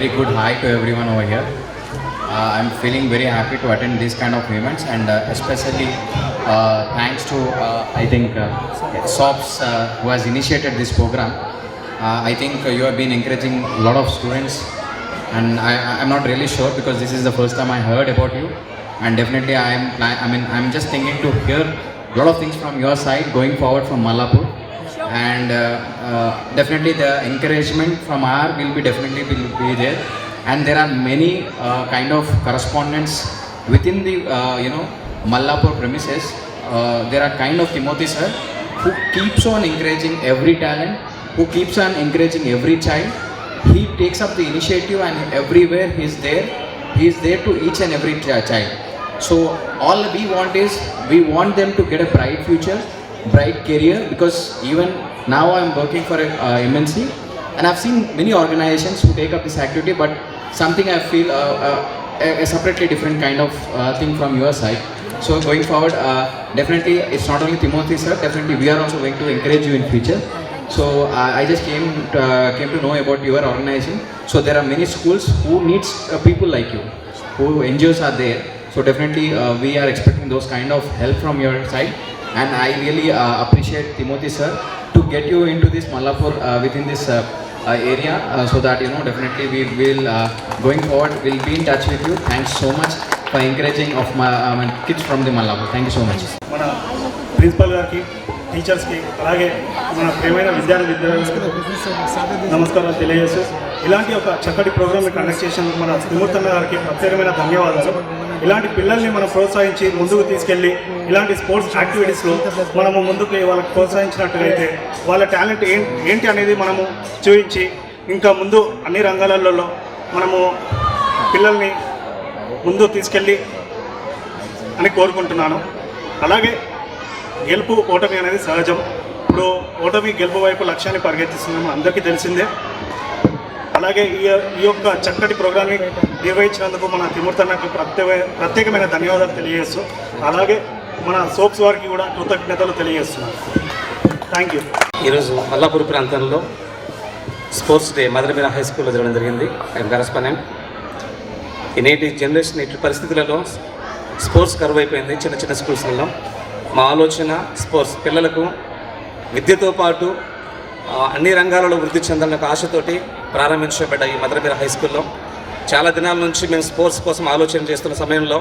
very good hi to everyone over here. I'm feeling very happy to attend these kind of events, and especially thanks to I think SOPS who has initiated this program. I think you have been encouraging a lot of students, and I'm not really sure because this is the first time I heard about you, and definitely I'm just thinking to hear a lot of things from your side going forward from Mallapur, and definitely the encouragement from our will be there, and there are many kind of correspondents within the Mallapur premises. There are kind of Timothy sir who keeps on encouraging every talent, who keeps on encouraging every child. He takes up the initiative, and everywhere he is there to each and every child. So all we want is, we want them to get a bright future, bright career, because even now I'm working for a MNC, and I've seen many organizations who take up this activity, but something I feel a separately different kind of thing from your side. So going forward, definitely it's not only Timothy sir, definitely we are also going to encourage you in future. So I just came to know about your organization. So there are many schools who needs people like you, who NGOs are there. So definitely we are expecting those kind of help from your side, and I really appreciate Timothy sir to get you into this Mallapur within this area, so that definitely we will going forward we'll be in touch with you. Thanks so much for encouraging of my kids from the Mallapur. Thank you so much. మన principal గారికి, టీచర్స్కి, అలాగే మన ప్రియమైన విద్యార్థులకు నమస్కారాలు తెలియజేస్తూ, ఇలాంటి ఒక చక్కటి ప్రోగ్రామ్ని కండక్ట్ చేసిన మన తిమూర్తన్న గారికి ప్రత్యేకమైన ధన్యవాదాలు. ఇలాంటి పిల్లల్ని మనం ప్రోత్సహించి ముందుకు తీసుకెళ్ళి ఇలాంటి స్పోర్ట్స్ యాక్టివిటీస్లో మనము ముందుకు వాళ్ళకి ప్రోత్సహించినట్టుగైతే వాళ్ళ టాలెంట్ ఏంటి అనేది మనము చూపించి ఇంకా ముందు అన్ని రంగాలలో మనము పిల్లల్ని ముందు తీసుకెళ్ళి అని కోరుకుంటున్నాను. అలాగే గెలుపు ఓటమి అనేది సహజం. ఇప్పుడు ఓటమి గెలుపు వైపు లక్ష్యాన్ని పరిగెత్తిస్తున్నాము, అందరికీ తెలిసిందే. అలాగే ఈ యొక్క చక్కటి ప్రోగ్రామ్ని నిర్వహించినందుకు మన తిమూర్తన్నకు ప్రత్యేకమైన ధన్యవాదాలు తెలియజేస్తూ, అలాగే మన సోప్స్ వారికి కూడా కృతజ్ఞతలు తెలియజేస్తున్నాను. Thank you. ఈరోజు మల్లాపూర్ ప్రాంతంలో స్పోర్ట్స్ డే మదరమీరా హై స్కూల్లో జరగడం జరిగింది. I'm correspondent. ఈ నేటి జనరేషన్ ఇటు పరిస్థితులలో స్పోర్ట్స్ కరువు అయిపోయింది చిన్న చిన్న స్కూల్స్లలో. మా ఆలోచన స్పోర్ట్స్ పిల్లలకు విద్యతో పాటు అన్ని రంగాలలో వృద్ధి చెందాలనే ఆశతోటి ప్రారంభించబడ్డ ఈ మదరమీరా హై స్కూల్లో చాలా దినాల నుంచి మేము స్పోర్ట్స్ కోసం ఆలోచన చేస్తున్న సమయంలో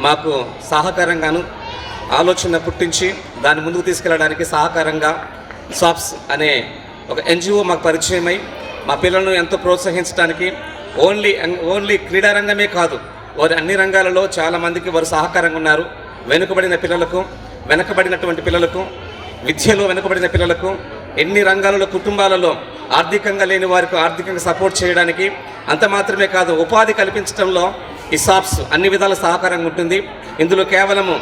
మాకు సహకారంగాను ఆలోచన పుట్టించి దాన్ని ముందుకు తీసుకెళ్ళడానికి సహకారంగా సాప్స్ అనే ఒక NGO మాకు పరిచయమై మా పిల్లలను ఎంతో ప్రోత్సహించడానికి ఓన్లీ క్రీడారంగమే కాదు, వారు అన్ని రంగాలలో చాలామందికి వారు సహకారంగా ఉన్నారు. వెనుకబడినటువంటి పిల్లలకు, విద్యలో వెనుకబడిన పిల్లలకు, ఎన్ని రంగాలలో కుటుంబాలలో ఆర్థికంగా లేని వారికి ఆర్థికంగా సపోర్ట్ చేయడానికి, అంత మాత్రమే కాదు ఉపాధి కల్పించడంలో ఈ సాప్స్ అన్ని విధాల సహకారంగా ఉంటుంది. ఇందులో కేవలము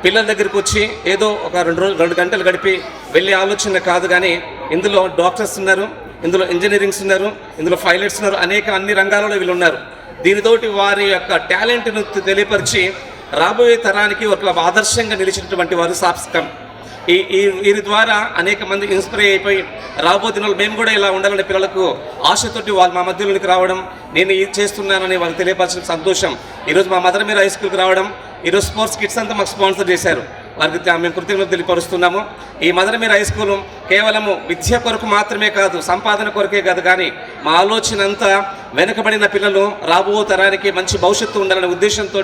పిల్లల దగ్గరికి వచ్చి ఏదో ఒక 2 గంటలు గడిపి వెళ్ళే ఆలోచన కాదు, కానీ ఇందులో డాక్టర్స్ ఉన్నారు, ఇందులో ఇంజనీరింగ్స్ ఉన్నారు, ఇందులో పైలట్స్ ఉన్నారు, అన్ని రంగాలలో వీళ్ళు ఉన్నారు. దీనితోటి వారి యొక్క టాలెంట్ను తెలియపరిచి రాబోయే తరానికి ఒక ఆదర్శంగా నిలిచినటువంటి వారు సాప్స్ కమ్. వీరి ద్వారా అనేక మంది ఇన్స్పైర్ అయిపోయి రాబోయే దినాలు మేము కూడా ఇలా ఉండాలనే పిల్లలకు ఆశతోటి వాళ్ళు మా మధ్యలోనికి రావడం, నేను ఇది చేస్తున్నానని వాళ్ళకి తెలియపరచిన సంతోషం. ఈరోజు మా మదరమీరా హై స్కూల్కి రావడం, ఈరోజు స్పోర్ట్స్ కిట్స్ అంతా మాకు స్పాన్సర్ చేశారు, వారికి మేము కృతజ్ఞతలు తెలియపరుస్తున్నాము. ఈ మదరమీరా హై స్కూల్ కేవలము విద్య కొరకు మాత్రమే కాదు, సంపాదన కొరకే కాదు, కానీ మా ఆలోచన అంతా వెనుకబడిన పిల్లలు రాబో తరానికి మంచి భవిష్యత్తు ఉండాలనే ఉద్దేశంతో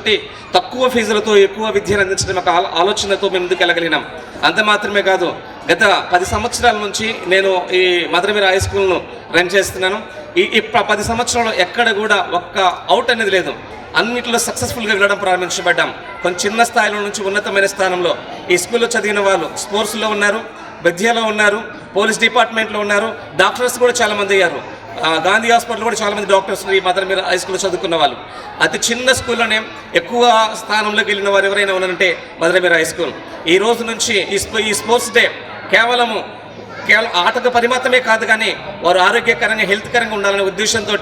తక్కువ ఫీజులతో ఎక్కువ విద్యను అందించడం ఒక ఆలోచనతో మేము ముందుకు వెళ్ళగలిగినాం. అంత మాత్రమే కాదు, గత 10 సంవత్సరాల నుంచి నేను ఈ మదరమీరా హై స్కూల్ను రన్ చేస్తున్నాను. ఈ 10 సంవత్సరాలు ఎక్కడ కూడా ఒక్క అవుట్ అనేది లేదు, అన్నింటిలో సక్సెస్ఫుల్గా వెళ్ళడం ప్రారంభించబడ్డాం. కొంచెం చిన్న స్థాయిలో నుంచి ఉన్నతమైన స్థానంలో ఈ స్కూల్లో చదివిన వాళ్ళు స్పోర్ట్స్లో ఉన్నారు, విద్యలో ఉన్నారు, పోలీస్ డిపార్ట్మెంట్లో ఉన్నారు, డాక్టర్స్ కూడా చాలామంది అయ్యారు. గాంధీ హాస్పిటల్ కూడా చాలామంది డాక్టర్స్ ఈ మదరమీరా హై స్కూల్లో చదువుకున్న వాళ్ళు. అతి చిన్న స్కూల్లోనే ఎక్కువ స్థానంలోకి వెళ్ళిన వారు ఎవరైనా ఉన్నారంటే మదరమీరా హై స్కూల్. ఈ రోజు నుంచి ఈ స్పోర్ట్స్ డే కేవలం ఆటకు పరిమితమే కాదు, కానీ వారు ఆరోగ్యకరంగా హెల్త్కరంగా ఉండాలనే ఉద్దేశంతో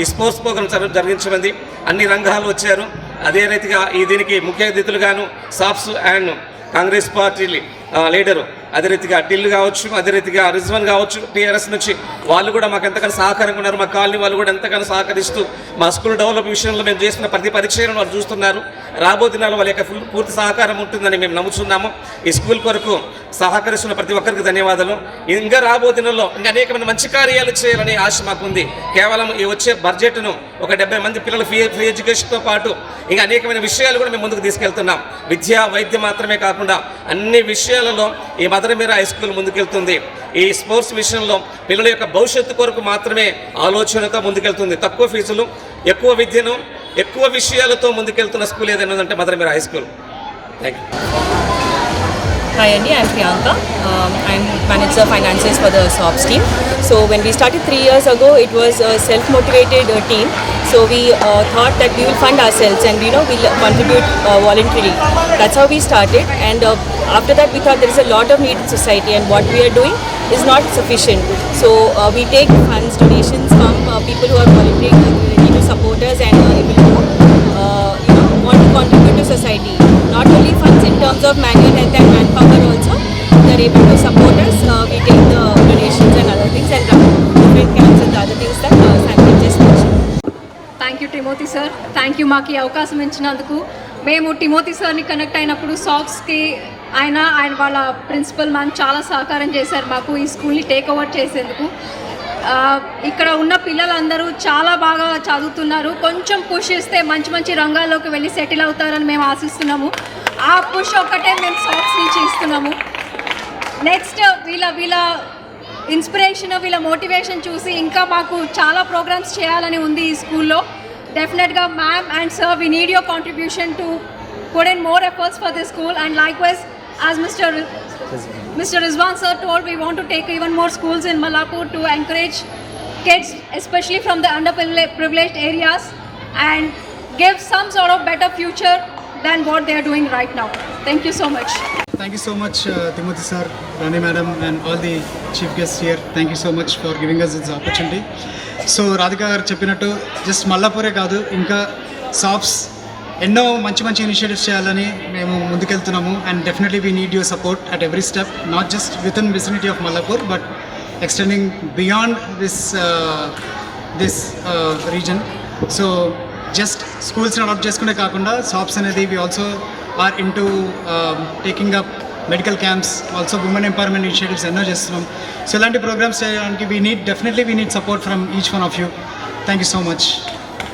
ఈ స్పోర్ట్స్ ప్రోగ్రామ్ జరిగించమంది. అన్ని రంగాలు వచ్చారు. అదే రీతిగా దీనికి ముఖ్య అతిథులుగాను సాప్స్ అండ్ కాంగ్రెస్ పార్టీ లీడరు, అదే రీతిగా టిల్లు కావచ్చు, అదే రీతిగా రిజ్వాన్ కావచ్చు, టీఆర్ఎస్ నుంచి వాళ్ళు కూడా మాకు ఎంతగానో సహకారంగా ఉన్నారు. మా కాలనీ వాళ్ళు కూడా ఎంతగానో సహకరిస్తూ మా స్కూల్ డెవలప్ విషయంలో మేము చేసిన ప్రతి పరీక్షలను వాళ్ళు చూస్తున్నారు. రాబో దినాల్లో వాళ్ళ యొక్క పూర్తి సహకారం ఉంటుందని మేము నమ్ముతున్నాము. ఈ స్కూల్ కొరకు సహకరిస్తున్న ప్రతి ఒక్కరికి ధన్యవాదాలు. ఇంకా రాబో దినాల్లో ఇంకా అనేకమైన మంచి కార్యాలు చేయాలనే ఆశ మాకుంది. కేవలం ఈ వచ్చే బడ్జెట్ను ఒక 70 మంది పిల్లల ఫ్రీ ఎడ్యుకేషన్తో పాటు ఇంకా అనేకమైన విషయాలు కూడా మేము ముందుకు తీసుకెళ్తున్నాం. విద్య, వైద్యం మాత్రమే కాకుండా అన్ని విషయాలలో ఈ మదర్ మీరా హై స్కూల్ ముందుకెళ్తుంది. ఈ స్పోర్ట్స్ విషయంలో పిల్లల యొక్క భవిష్యత్తు కొరకు మాత్రమే ఆలోచనతో ముందుకెళ్తుంది. తక్కువ ఫీజులు, ఎక్కువ విద్యను, ఎక్కువ విషయాలతో ముందుకెళ్తున్న స్కూల్ ఏదైనా ఉందంటే mother Meera high school. Thank you. Hi Andy, I'm Priyanka. I'm manager finances for the SOPS team. So when we started 3 years ago, it was a self-motivated team. So we thought that we will fund ourselves and we'll contribute voluntarily. That's how we started. And after that, we thought there is a lot of need in society, and what we are doing is not sufficient. So we take funds, donations from people who are volunteering, ready to support us and able to want to contribute to society. Not only funds in terms of manual health and manpower also, they are able to support us. We take the donations and other things and run different camps and the other things that Sandeep just mentioned. Thank you Timothy sir, thank you మాకు ఈ అవకాశం ఇచ్చినందుకు. మేము Timothy సార్ని connect అయినప్పుడు సాక్స్కి ఆయన వాళ్ళ principal ma'am చాలా సహకారం చేశారు మాకు ఈ స్కూల్ని టేక్ ఓవర్ చేసేందుకు. ఇక్కడ ఉన్న పిల్లలందరూ చాలా బాగా చదువుతున్నారు. కొంచెం పుష్ ఇస్తే మంచి మంచి రంగాల్లోకి వెళ్ళి సెటిల్ అవుతారని మేము ఆశిస్తున్నాము. ఆ పుష్ ఒక్కటే మేము సాక్స్ నుంచి ఇస్తున్నాము. నెక్స్ట్ వీళ్ళ ఇన్స్పిరేషన్, వీళ్ళ మోటివేషన్ చూసి ఇంకా మాకు చాలా ప్రోగ్రామ్స్ చేయాలని ఉంది ఈ స్కూల్లో. డెఫినెట్గా ma'am and sir, we need your contribution to put in more efforts for this school, and likewise as Mr. Rizwan sir told, we want to take even more schools in Malapur to encourage kids, especially from the underprivileged areas, and give some sort of better future than what they are doing right now. Thank you so much. Thank you so much, Timothy sir, Rani madam, and all the chief guests here. Thank you so much for giving us this opportunity. So Radhika garu cheppinattu just Mallapure kaadu, inka SOPS ఎన్నో మంచి మంచి initiatives చేయాలని మేము ముందుకెళ్తున్నాము. And definitely we need your support at every step, not just within vicinity of Mallapur, but extending beyond this region. So just స్కూల్స్ని adopt చేసుకునే కాకుండా సాప్స్ అనేది we also are into taking up medical camps, also women empowerment initiatives ఎన్నో చేస్తున్నాం. So ఇలాంటి programmes చేయడానికి we need support from each one of you. Thank you so much.